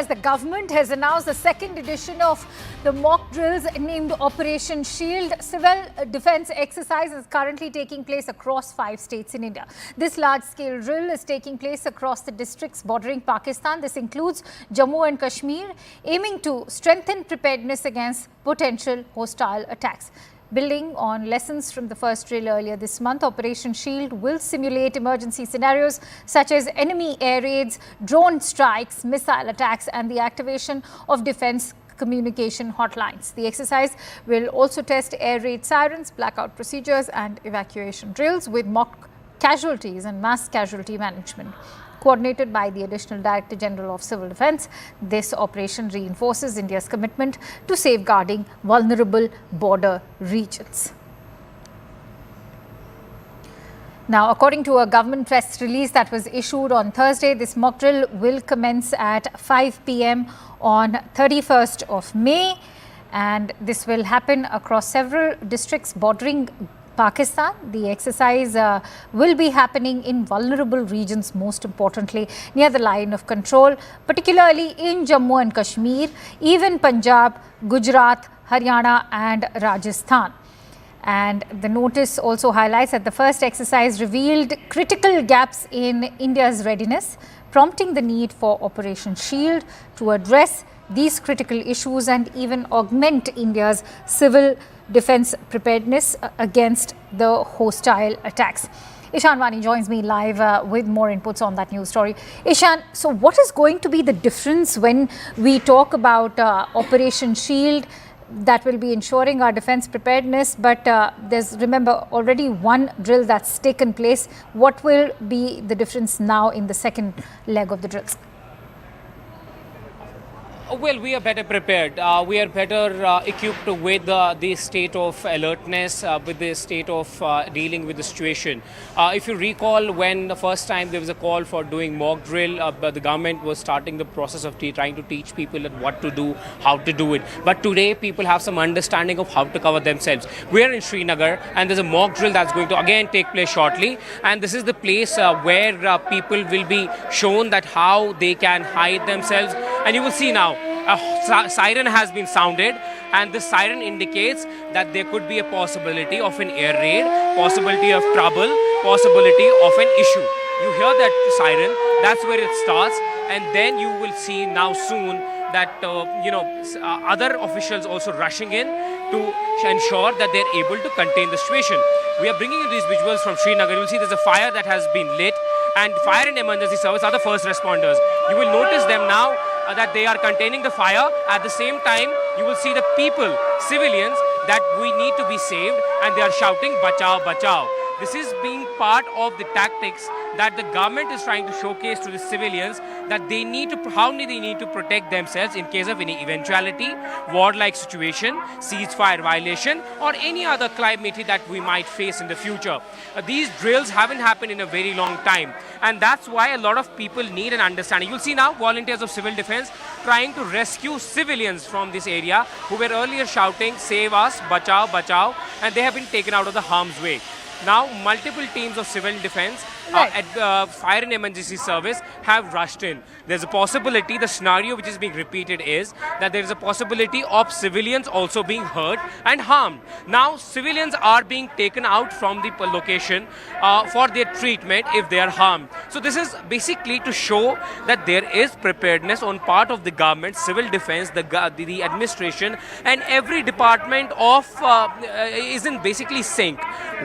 the government has announced the second edition of the mock drills named Operation Shield. Civil defense exercise is currently taking place across 5 states in India. This large-scale drill is taking place across the districts bordering Pakistan. This includes Jammu and Kashmir, aiming to strengthen preparedness against potential hostile attacks. Building on lessons from the first drill earlier this month, Operation Shield will simulate emergency scenarios such as enemy air raids, drone strikes, missile attacks and the activation of defense communication hotlines. The exercise will also test air raid sirens, blackout procedures and evacuation drills with mock casualties and mass casualty management. Coordinated by the Additional Director General of Civil Defence, this operation reinforces India's commitment to safeguarding vulnerable border regions. Now, according to a government press release that was issued on Thursday, this mock drill will commence at 5 p.m. on 31st of May, and this will happen across several districts bordering Pakistan. The exercise will be happening in vulnerable regions, most importantly near the line of control, particularly in Jammu and Kashmir, even Punjab, Gujarat, Haryana and Rajasthan. And the notice also highlights that the first exercise revealed critical gaps in India's readiness, prompting the need for Operation Shield to address these critical issues and even augment India's civil defense preparedness against the hostile attacks. Ishan Wani joins me live with more inputs on that news story. Ishan, so what is going to be the difference when we talk about Operation Shield that will be ensuring our defense preparedness, but there's, remember, already one drill that's taken place. What will be the difference now in the second leg of the drills? Well, we are better prepared. We are better equipped with the state of alertness, with the state of dealing with the situation. If you recall, when the first time there was a call for doing mock drill, the government was starting the process of trying to teach people what to do, how to do it. But today, people have some understanding of how to cover themselves. We are in Srinagar, and there's a mock drill that's going to again take place shortly. And this is the place where people will be shown that how they can hide themselves. And you will see now, a siren has been sounded, and the siren indicates that there could be a possibility of an air raid, possibility of trouble, possibility of an issue. You hear that siren, that's where it starts, and then you will see now soon that other officials also rushing in to ensure that they're able to contain the situation. We are bringing you these visuals from Srinagar. You will see there's a fire that has been lit, and fire and emergency service are the first responders. You will notice them now that they are containing the fire. At the same time, you will see the people, civilians, that we need to be saved, and they are shouting, "Bachao, bachao." This is being part of the tactics that the government is trying to showcase to the civilians, that they need to, how they need to protect themselves in case of any eventuality, war-like situation, ceasefire violation, or any other calamity that we might face in the future. These drills haven't happened in a very long time, and that's why a lot of people need an understanding. You'll see now volunteers of civil defense trying to rescue civilians from this area who were earlier shouting, "Save us, bachao, bachao," and they have been taken out of the harm's way. Now, multiple teams of civil defense at fire and emergency service have rushed in. There's a possibility, the scenario which is being repeated is that there is a possibility of civilians also being hurt and harmed. Now, civilians are being taken out from the location for their treatment if they are harmed. So this is basically to show that there is preparedness on part of the government, civil defense, the administration, and every department of is in basically sync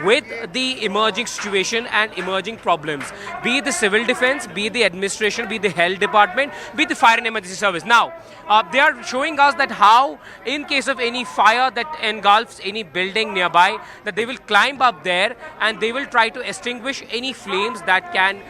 with the emerging situation and emerging problems, be it the civil defense, be it the administration, be it the health department, be it the fire and emergency service. Now, they are showing us that how, in case of any fire that engulfs any building nearby, that they will climb up there and they will try to extinguish any flames that can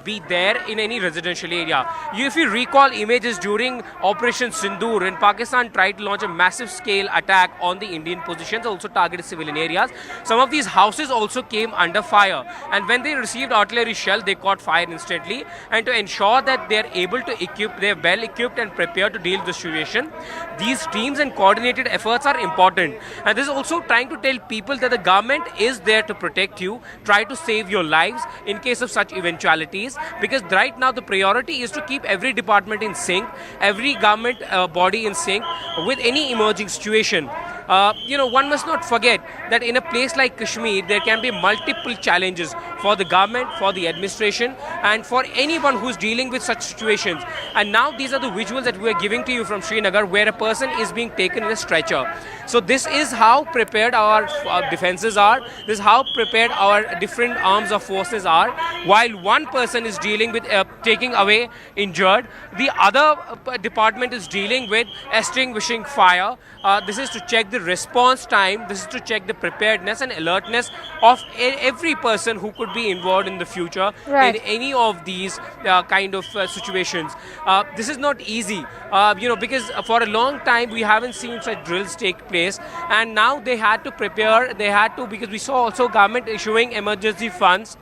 be there in any residential area. If you recall images during Operation Sindoor, when Pakistan tried to launch a massive scale attack on the Indian positions, also targeted civilian areas, some of these houses also also came under fire. And when they received artillery shell, they caught fire instantly. And to ensure that they are able to equip, they are well equipped and prepared to deal with the situation, these teams and coordinated efforts are important. And this is also trying to tell people that the government is there to protect you, try to save your lives in case of such eventualities, because right now the priority is to keep every department in sync, every government body in sync with any emerging situation. One must not forget that in a place like Kashmir, there can be multiple challenges for the government, for the administration, and for anyone who's dealing with such situations. And now these are the visuals that we are giving to you from Srinagar, where a person is being taken in a stretcher. So this is how prepared our defenses are. This is how prepared our different arms of forces are. While one person is dealing with taking away injured, the other department is dealing with extinguishing fire. This is to check the response time. This is to check the preparedness and alertness of every person who could be involved in the future in any of these kind of situations. This is not easy, because for a long time we haven't seen such drills take place, and now they had to prepare. They had to, because we saw also government issuing emergency funds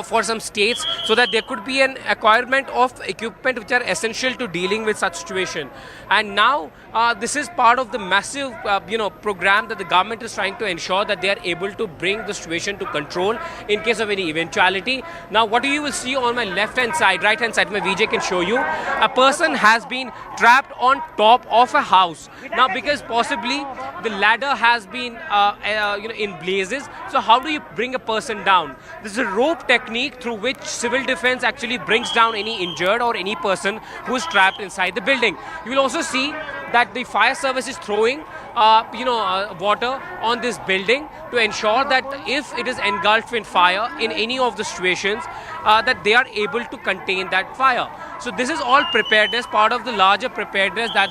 for some states, so that there could be an acquirement of equipment which are essential to dealing with such situation. And now this is part of the massive program that the government is trying to ensure that they are able to bring the situation to control in case of any eventuality. Now what you will see on my left hand side, right hand side, my VJ can show you, a person has been trapped on top of a house. Now because possibly the ladder has been in blazes, so how do you bring a person down? This is a rope technique through which civil defense actually brings down any injured or any person who is trapped inside the building. You will also see that the fire service is throwing water on this building to ensure that if it is engulfed in fire in any of the situations, that they are able to contain that fire. So this is all preparedness, part of the larger preparedness that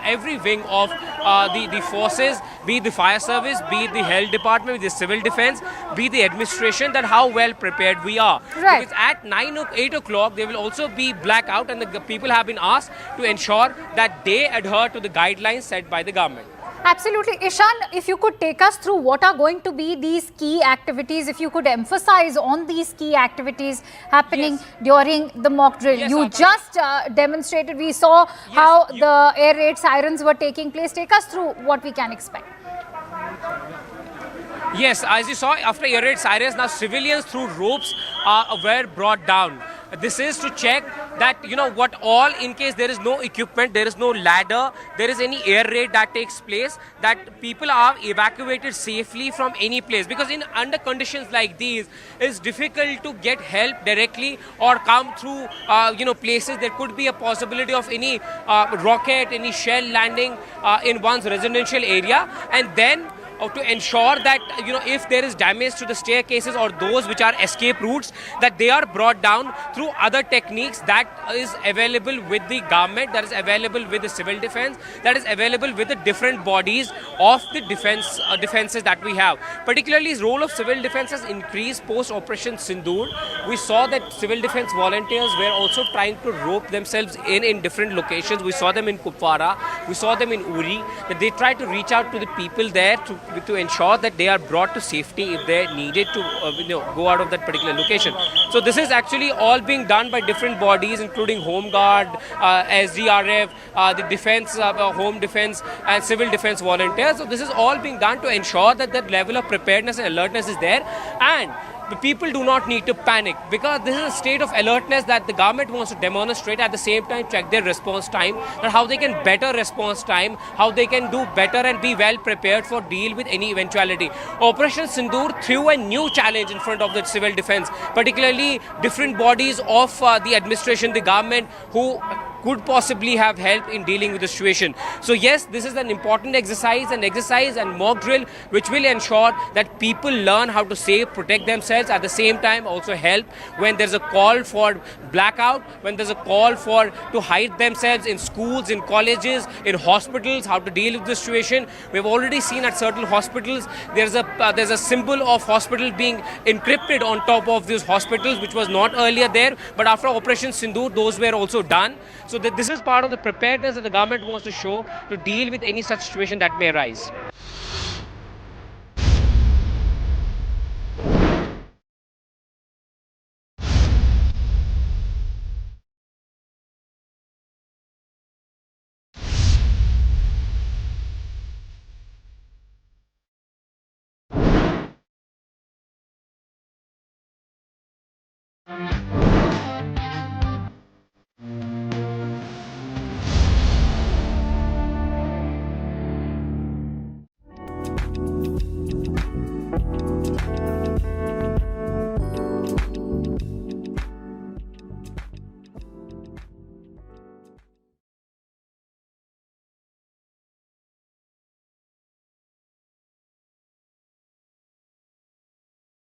every wing of the forces, be it the fire service, be it the health department, be it the civil defense, be the administration, that how well prepared we are. Right. Because at 8 o'clock there will also be blackout, and the people have been asked to ensure that they adhere to the guidelines set by the government. Absolutely. Ishan, if you could take us through what are going to be these key activities, if you could emphasize on these key activities happening during the mock drill. Yes, you just demonstrated, we saw how the air raid sirens were taking place. Take us through what we can expect. Yes, as you saw, after air raid sirens, now civilians through ropes were brought down. This is to check that, all, in case there is no equipment, there is no ladder, there is any air raid that takes place, that people are evacuated safely from any place. Because under conditions like these, it's difficult to get help directly or come through, places. There could be a possibility of any rocket, any shell landing in one's residential area, and then to ensure that if there is damage to the staircases or those which are escape routes, that they are brought down through other techniques that is available with the government, that is available with the civil defense, that is available with the different bodies of the defenses that we have. Particularly, the role of civil defense has increased post Operation Sindoor. We saw that civil defense volunteers were also trying to rope themselves in different locations. We saw them in Kupwara, we saw them in Uri, that they tried to reach out to the people there to ensure that they are brought to safety if they needed to go out of that particular location. So this is actually all being done by different bodies, including Home Guard, SDRF, the defense, home defense and civil defense volunteers. So this is all being done to ensure that that level of preparedness and alertness is there, and the people do not need to panic, because this is a state of alertness that the government wants to demonstrate. At the same time, check their response time, and how they can better response time, how they can do better and be well prepared for deal with any eventuality. Operation Sindoor threw a new challenge in front of the civil defense, particularly different bodies of the administration, the government, who could possibly have helped in dealing with the situation. So yes, this is an important exercise and mock drill which will ensure that people learn how to save, protect themselves, at the same time also help when there's a call for blackout, when there's a call to hide themselves in schools, in colleges, in hospitals, how to deal with the situation. We've already seen at certain hospitals there's a symbol of hospital being encrypted on top of these hospitals, which was not earlier there, but after Operation Sindoor those were also done. So this is part of the preparedness that the government wants to show to deal with any such situation that may arise.